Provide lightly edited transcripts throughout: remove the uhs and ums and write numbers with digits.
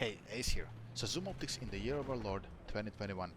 Hey, Ace here. So Zoom Optics in the year of our Lord 2021.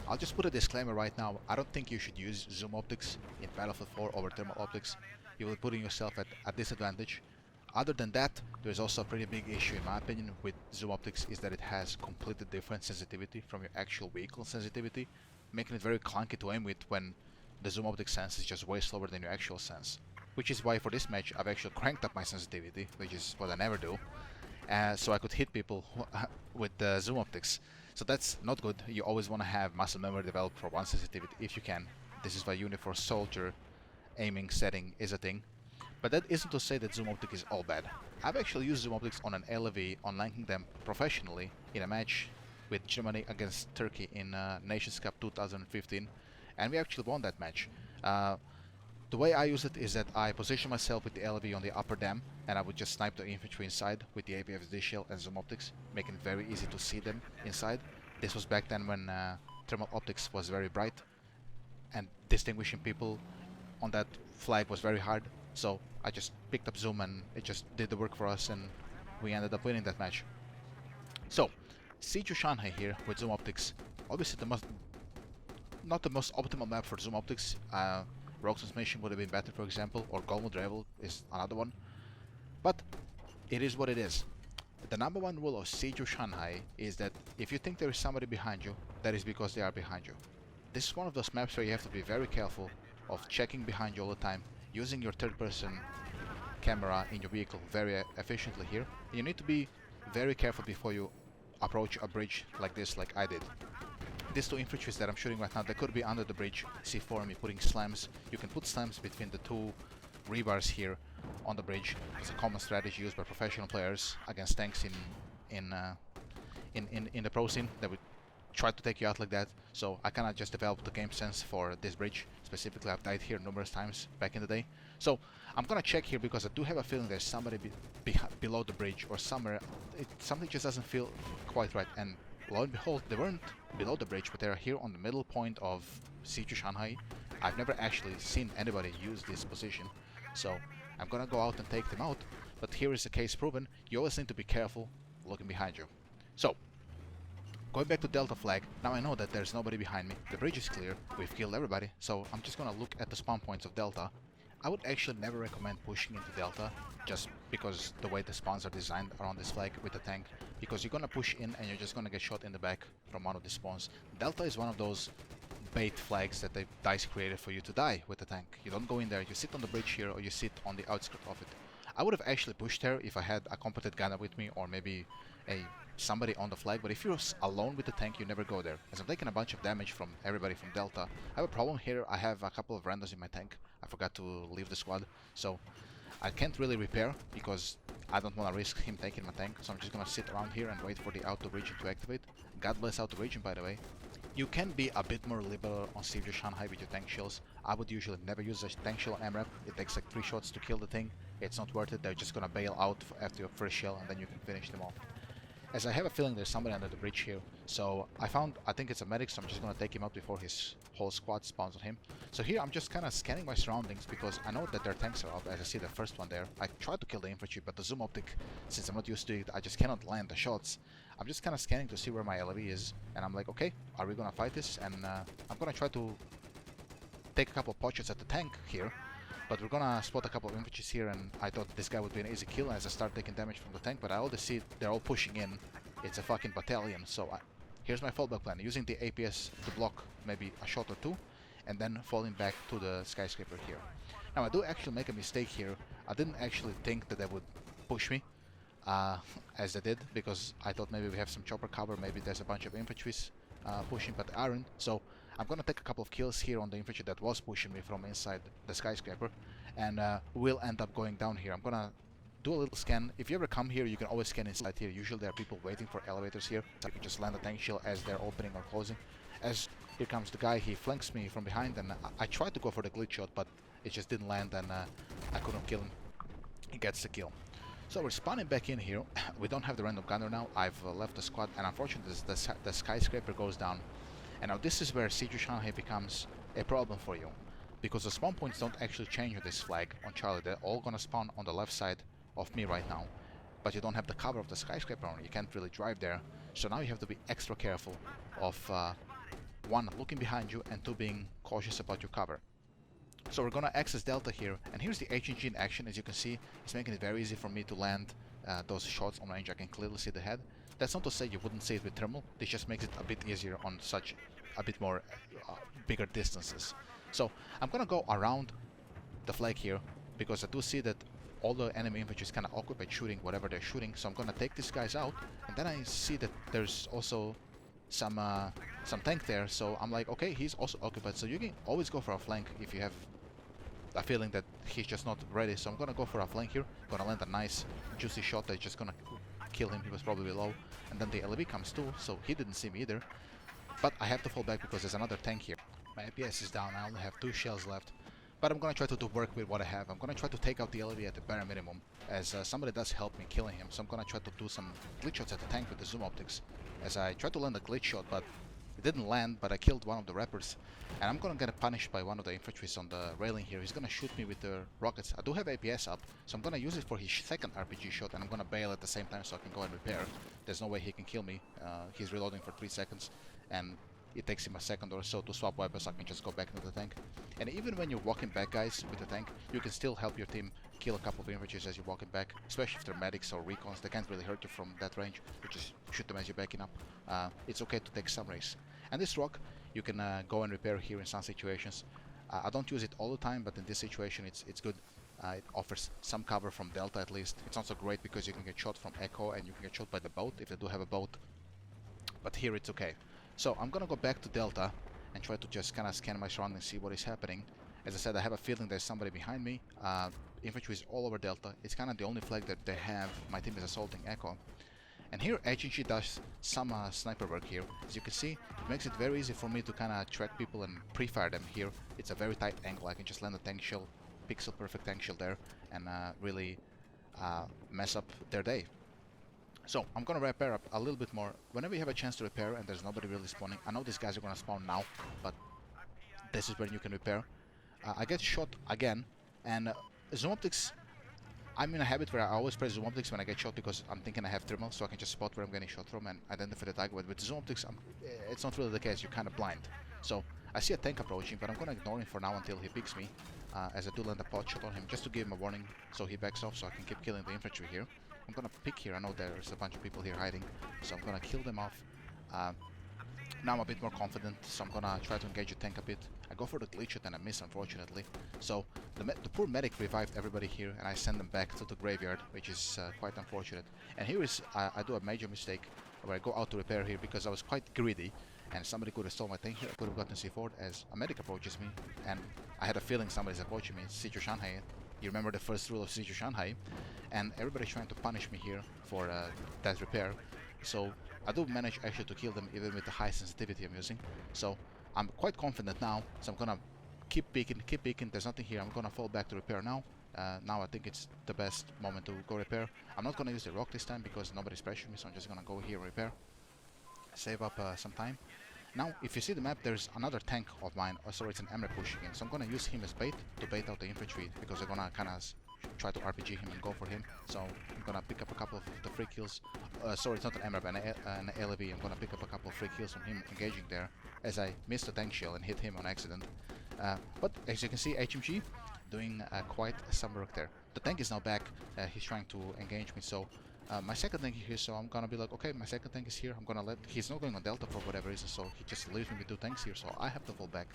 I'll just put a disclaimer right now. I don't think you should use Zoom Optics in Battlefield 4 over thermal optics. You will be putting yourself at a disadvantage. Other than that, there's also a pretty big issue in my opinion with Zoom Optics is that it has completely different sensitivity from your actual vehicle sensitivity, making it very clunky to aim with when the Zoom Optics sense is just way slower than your actual sense. Which is why for this match I've actually cranked up my sensitivity, which is what I never do, so I could hit people with the zoom optics. So that's not good. You always want to have muscle memory developed for one sensitivity if you can. This is why Uniform Soldier aiming setting is a thing. But that isn't to say that zoom optic is all bad. I've actually used zoom optics on an LV on Lanking them professionally in a match with Germany against Turkey in Nations Cup 2015, and we actually won that match. The way I use it is that I position myself with the LV on the upper dam, and I would just snipe the infantry inside with the APFSD shell and zoom optics, making it very easy to see them inside. This was back then when thermal optics was very bright, and distinguishing people on that flag was very hard. So I just picked up zoom, and it just did the work for us, and we ended up winning that match. So, Siege of Shanghai here with zoom optics. Obviously, not the most optimal map for zoom optics. Rogue Transmission would have been better, for example, or Golmud Revel is another one. But it is what it is. The number one rule of Siege of Shanghai is that if you think there is somebody behind you, that is because they are behind you. This is one of those maps where you have to be very careful of checking behind you all the time, using your third-person camera in your vehicle very efficiently here. You need to be very careful before you approach a bridge like this, like I did. These two infantries that I'm shooting right now, they could be under the bridge. C4 me putting slams. You can put slams between the two rebars here on the bridge. It's a common strategy used by professional players against tanks in the pro scene that would try to take you out like that. So I kind of just developed the game sense for this bridge. Specifically, I've died here numerous times back in the day. So I'm gonna check here because I do have a feeling there's somebody below the bridge or somewhere. Something just doesn't feel quite right. And lo and behold, they weren't below the bridge, but they're here on the middle point of Siege of Shanghai. I've never actually seen anybody use this position, so I'm gonna go out and take them out. But here is the case proven. You always need to be careful looking behind you. So, going back to Delta flag, now I know that there's nobody behind me. The bridge is clear, we've killed everybody, so I'm just gonna look at the spawn points of Delta. I would actually never recommend pushing into Delta, just because the way the spawns are designed around this flag with the tank, because you're gonna push in and you're just gonna get shot in the back from one of the spawns. Delta is one of those bait flags that the DICE created for you to die with the tank. You don't go in there, you sit on the bridge here or you sit on the outskirts of it. I would have actually pushed there if I had a competent gunner with me or maybe somebody on the flag, but if you're alone with the tank, you never go there. As I'm taking a bunch of damage from everybody from Delta, I have a problem here. I have a couple of randos in my tank. I forgot to leave the squad, so I can't really repair because I don't want to risk him taking my tank, so I'm just gonna sit around here and wait for the auto region to activate. God bless auto region, by the way. You can be a bit more liberal on Siege of Shanghai with your tank shells. I would usually never use a tank shell on MRAP. It takes like 3 shots to kill the thing. It's not worth it. They're just gonna bail out after your first shell and then you can finish them off. As I have a feeling there's somebody under the bridge here, so I think it's a medic, so I'm just gonna take him out before his whole squad spawns on him. So here I'm just kind of scanning my surroundings because I know that their tanks are up, as I see the first one there. I tried to kill the infantry, but the zoom optic, since I'm not used to it, I just cannot land the shots. I'm just kind of scanning to see where my LV is, and I'm like, okay, are we gonna fight this? And I'm gonna try to take a couple of pot shots at the tank here. But we're gonna spot a couple of infantries here, and I thought this guy would be an easy kill as I start taking damage from the tank, but I already see they're all pushing in. It's a fucking battalion, so here's my fallback plan. Using the APS to block maybe a shot or two, and then falling back to the skyscraper here. Now I do actually make a mistake here. I didn't actually think that they would push me, as they did, because I thought maybe we have some chopper cover, maybe there's a bunch of infantries pushing, but they aren't. So I'm gonna take a couple of kills here on the infantry that was pushing me from inside the skyscraper, and we'll end up going down here. I'm gonna do a little scan. If you ever come here, you can always scan inside here. Usually there are people waiting for elevators here, so you can just land a tank shell as they're opening or closing. As here comes the guy, he flanks me from behind, and I tried to go for the glitch shot, but it just didn't land, and I couldn't kill him. He gets the kill. So we're spawning back in here. We don't have the random gunner now. I've left the squad, and unfortunately the skyscraper goes down. And now this is where Siege of Shanghai becomes a problem for you, because the spawn points don't actually change on this flag on Charlie. They're all gonna spawn on the left side of me right now. but you don't have the cover of the skyscraper on. You can't really drive there. So now you have to be extra careful of one, looking behind you, and two, being cautious about your cover. So we're gonna access Delta here, and here's the HNG in action. As you can see, it's making it very easy for me to land those shots on range. I can clearly see the head. That's not to say you wouldn't see it with thermal. This just makes it a bit easier on such a bit more bigger distances. So I'm gonna go around the flag here, because I do see that all the enemy infantry is kind of occupied shooting whatever they're shooting. So I'm gonna take these guys out, and then I see that there's also some tank there. So I'm like, okay, he's also occupied. So you can always go for a flank if you have a feeling that he's just not ready. So I'm gonna go for a flank here. Gonna land a nice juicy shot that's just gonna kill him. He was probably low, and then the LV comes too, so he didn't see me either. But I have to fall back because there's another tank here. My APS is down. I only have 2 shells left, but I'm gonna try to do work with what I have. I'm gonna try to take out the LV at the bare minimum, as somebody does help me killing him. So I'm gonna try to do some glitch shots at the tank with the zoom optics, as I tried to land a glitch shot, but it didn't land, but I killed one of the rappers. And I'm gonna get punished by one of the infantries on the railing here. He's gonna shoot me with the rockets. I do have APS up, so I'm gonna use it for his second RPG shot, and I'm gonna bail at the same time so I can go and repair. There's no way he can kill me. He's reloading for 3 seconds, and it takes him a second or so to swap weapons. I can just go back into the tank. And even when you're walking back, guys, with the tank, you can still help your team kill a couple of infantry as you're walking back, especially if they're medics or recons. They can't really hurt you from that range. You just shoot them as you're backing up. It's okay to take some risks. And this rock, you can go and repair here in some situations. I don't use it all the time, but in this situation it's good. It offers some cover from Delta at least. It's not so great because you can get shot from Echo, and you can get shot by the boat if they do have a boat. But here it's okay. So I'm gonna go back to Delta and try to just kind of scan my surroundings, see what is happening. As I said, I have a feeling there's somebody behind me. Infantry is all over Delta. It's kind of the only flag that they have. My team is assaulting Echo. And here HNG does some sniper work here. As you can see, it makes it very easy for me to kind of track people and pre-fire them here. It's a very tight angle. I can just land a tank shell, pixel perfect tank shell there, and really mess up their day. So I'm gonna repair up a little bit more. Whenever you have a chance to repair and there's nobody really spawning, I know these guys are gonna spawn now, but this is when you can repair. I get shot again, and zoom optics, I'm in a habit where I always press zoom optics when I get shot because I'm thinking I have thermal, so I can just spot where I'm getting shot from and identify the target. But with zoom optics, it's not really the case. You're kind of blind. So I see a tank approaching, but I'm gonna ignore him for now until he picks me, as I do land a pot shot on him just to give him a warning, so he backs off, so I can keep killing the infantry here. I'm gonna pick here. I know there's a bunch of people here hiding, so I'm gonna kill them off. Now I'm a bit more confident, so I'm gonna try to engage the tank a bit. I go for the glitch shot and I miss, unfortunately. So the poor medic revived everybody here, and I send them back to the graveyard, which is quite unfortunate. And here is I do a major mistake where I go out to repair here because I was quite greedy, and somebody could have stole my tank here. I could have gotten C4 as a medic approaches me, and I had a feeling somebody's approaching me. It's Siege of Shanghai. You remember the first rule of Siege of Shanghai, and everybody's trying to punish me here for that repair. So I do manage actually to kill them even with the high sensitivity I'm using. So I'm quite confident now, so I'm gonna keep peeking. There's nothing here. I'm gonna fall back to repair now. Now I think it's the best moment to go repair. I'm not gonna use the rock this time because nobody's pressuring me, so I'm just gonna go here and repair. Save up some time. Now, if you see the map, there's another tank of mine. Oh, sorry, it's an Emre pushing in. So I'm gonna use him as bait to bait out the infantry because they're gonna kind of try to RPG him and go for him. So I'm gonna pick up a couple of the free kills. Sorry, it's not an Emre, but an LV. I'm gonna pick up a couple of free kills from him engaging there, as I missed the tank shell and hit him on accident. But as you can see, HMG doing quite some work there. The tank is now back. He's trying to engage me, so my second tank is here, so I'm gonna be like, okay, my second tank is here. I'm gonna let. He's not going on Delta for whatever reason, so he just leaves me with 2 tanks here, so I have to fall back.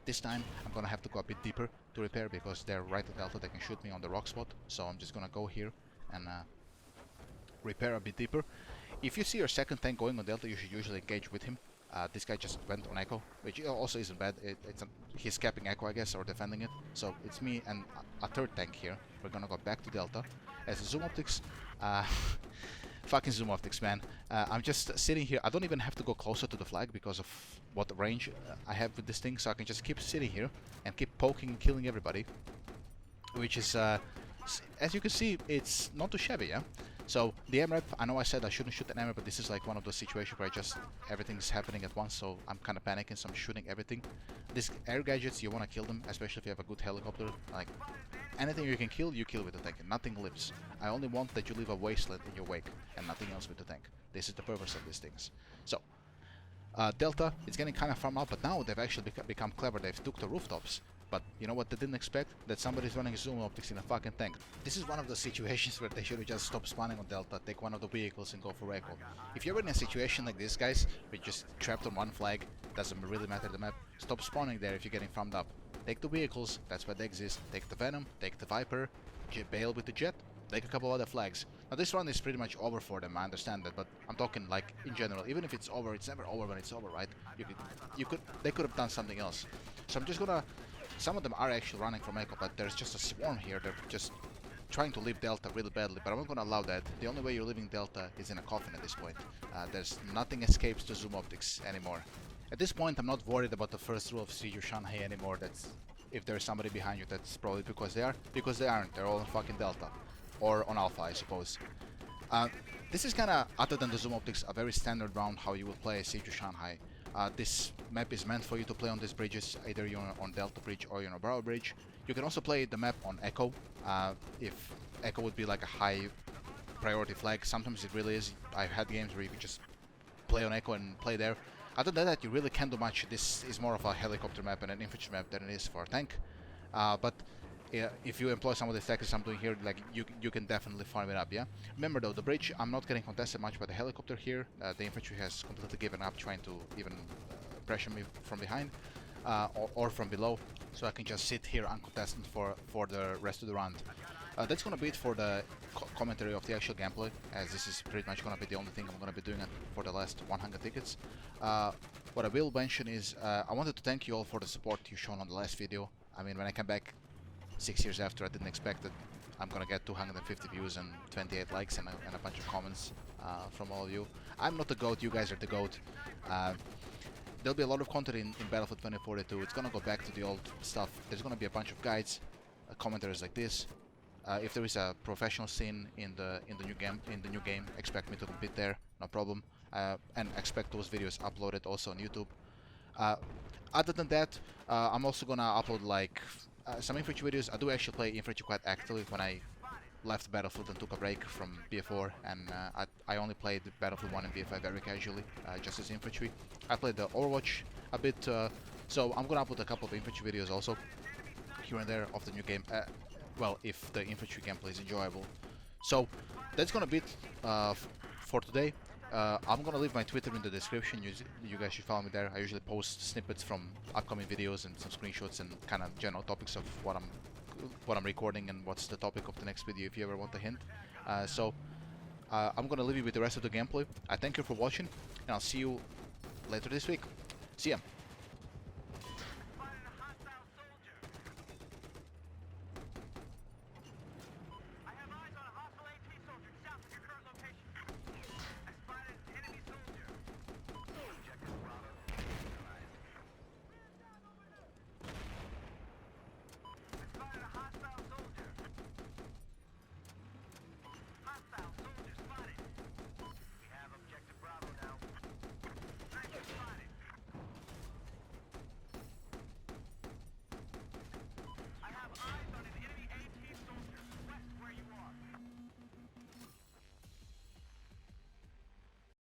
This time I'm gonna have to go a bit deeper to repair because they're right at Delta. They can shoot me on the rock spot, so I'm just gonna go here and repair a bit deeper. If you see your second tank going on Delta, you should usually engage with him. This guy just went on Echo, which also isn't bad. He's capping Echo, I guess, or defending it. So it's me and a third tank here. We're gonna go back to Delta. As zoom optics, fucking zoom optics, man. I'm just sitting here. I don't even have to go closer to the flag because of what range I have with this thing. So I can just keep sitting here and keep poking and killing everybody. Which is, as you can see, it's not too shabby, yeah? So the MREP, I know I said I shouldn't shoot an MREP, but this is like one of those situations where everything's happening at once, so I'm kind of panicking, so I'm shooting everything. These air gadgets, you want to kill them, especially if you have a good helicopter. Like, anything you can kill, you kill with the tank, and nothing lives. I only want that you leave a wasteland in your wake, and nothing else with the tank. This is the purpose of these things. So, Delta, it's getting kind of farmed out, but now they've actually become clever. They've took the rooftops. But you know what they didn't expect? That somebody's running zoom optics in a fucking tank. This is one of the situations where they should have just stopped spawning on Delta, take one of the vehicles and go for echo. If you're in a situation like this, guys, where you're just trapped on one flag, doesn't really matter the map, stop spawning there if you're getting farmed up. Take the vehicles, that's why they exist. Take the Venom, take the Viper, bail with the jet, take a couple other flags. Now this run is pretty much over for them, I understand that, but I'm talking like in general. Even if it's over, it's never over when it's over, right? They could have done something else. So I'm just gonna. Some of them are actually running from echo, but there's just a swarm here. They're just trying to leave Delta really badly, but I'm not gonna allow that. The only way you're leaving Delta is in a coffin at this point. There's nothing escapes the zoom optics anymore. At this point, I'm not worried about the first rule of Siege of Shanghai anymore. That's if there's somebody behind you, that's probably because they are. Because they aren't. They're all on fucking Delta. Or on Alpha, I suppose. This is kinda, other than the zoom optics, a very standard round how you will play Siege of Shanghai. This map is meant for you to play on these bridges, either you're on Delta Bridge or you're on Bravo Bridge. You can also play the map on Echo, if Echo would be like a high priority flag. Sometimes it really is. I've had games where you can just play on Echo and play there. Other than that, you really can't do much. This is more of a helicopter map and an infantry map than it is for a tank. But if you employ some of the tactics I'm doing here, like you can definitely farm it up, yeah? Remember though, the bridge, I'm not getting contested much by the helicopter here. The infantry has completely given up trying to even pressure me from behind or from below, so I can just sit here uncontested for the rest of the round. That's gonna be it for the commentary of the actual gameplay, as this is pretty much gonna be the only thing I'm gonna be doing for the last 100 tickets. What I will mention is I wanted to thank you all for the support you've shown on the last video. I mean, when I came back 6 years after, I didn't expect that I'm gonna get 250 views and 28 likes and a bunch of comments from all of you. I'm not the GOAT, you guys are the GOAT. There'll be a lot of content in Battlefield 2042. It's gonna go back to the old stuff. There's gonna be a bunch of guides, commentaries like this. If there is a professional scene in the new game, expect me to compete there, no problem. And expect those videos uploaded also on YouTube. Other than that, I'm also gonna upload like some infantry videos. I do actually play infantry quite actively. When I left Battlefield and took a break from BF4, and I only played Battlefield 1 and BF5 very casually, just as infantry. I played the Overwatch a bit, so I'm gonna upload a couple of infantry videos also, here and there, of the new game. Well, if the infantry gameplay is enjoyable. So that's gonna be it for today. I'm gonna leave my Twitter in the description. You guys should follow me there. I usually post snippets from upcoming videos and some screenshots and kind of general topics of what I'm recording and what's the topic of the next video if you ever want a hint. I'm gonna leave you with the rest of the gameplay. I thank you for watching, and I'll see you later this week. See ya.